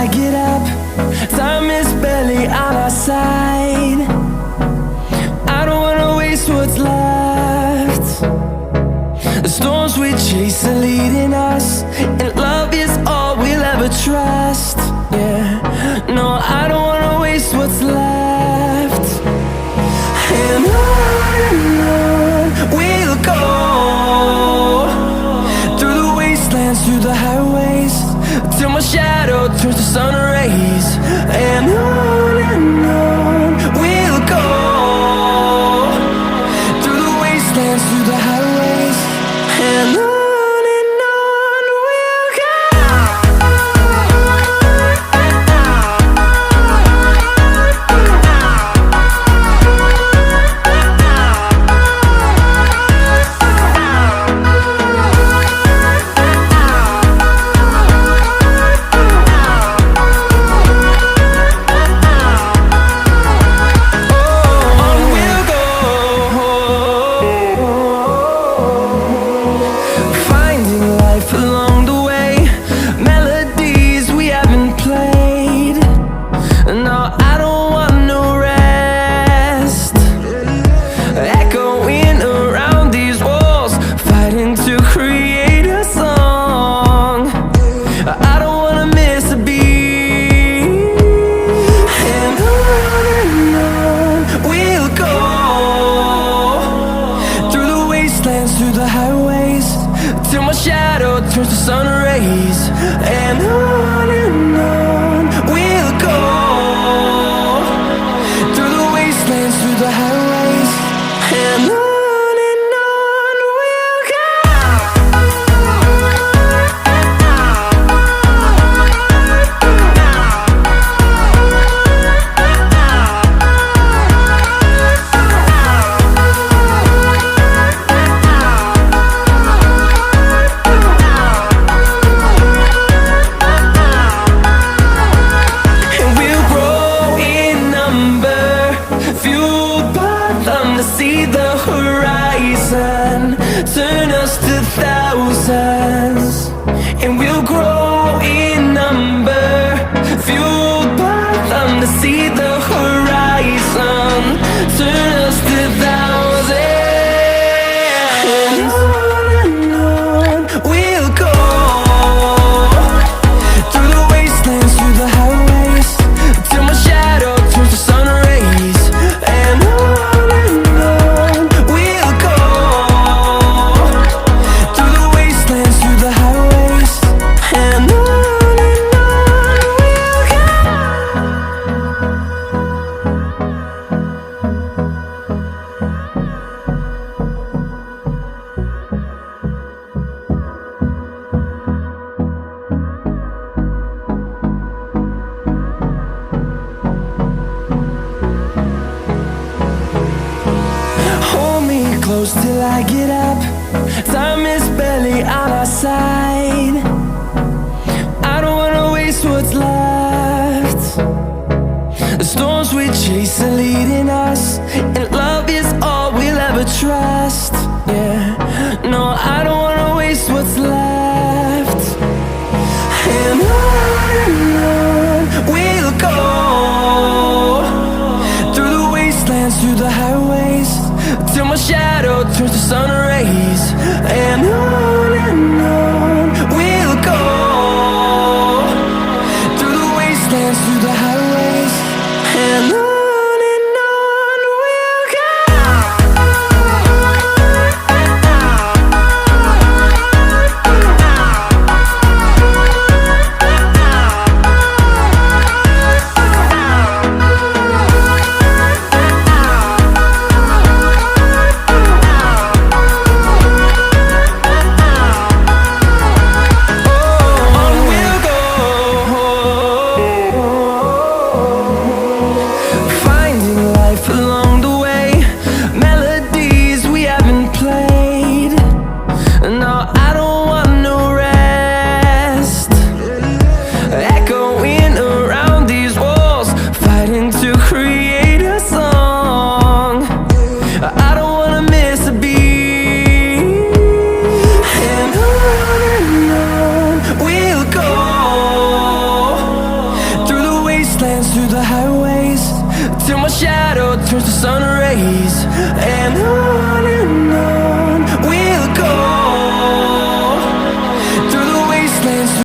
I get up. Time is barely on our side. I don't wanna waste what's left. The storms we chase are leading us, and love is all we'll ever trust. Yeah, no, I don't wanna waste what's left. And on we'll go, through the wastelands, through the highways, till my shadow turns to sun rays. And on we'll go, through the wastelands, through the highways, and on we'll go. Through the highways, till my shadow turns to sun rays. And on we'll go, through the wastelands, through the highways, and on. See the horizon turn us to thousands, and we'll grow in number, fueled by them. To see the horizon turn us to thousands, and on we'll go, through the wastelands, through the highways, till my shadow turns to sun rays. And on close till I get up. Time is barely on our side. I don't wanna waste what's left. The storms we chase are leading us, and love is all we'll ever trust. Yeah, no, I don't wanna waste what's left. And on we'll go, through the wastelands, through the highways, till my shadow turns to sun rays. And on we'll go, through the wastelands, through the highways, and on. till my shadow turns to sun rays.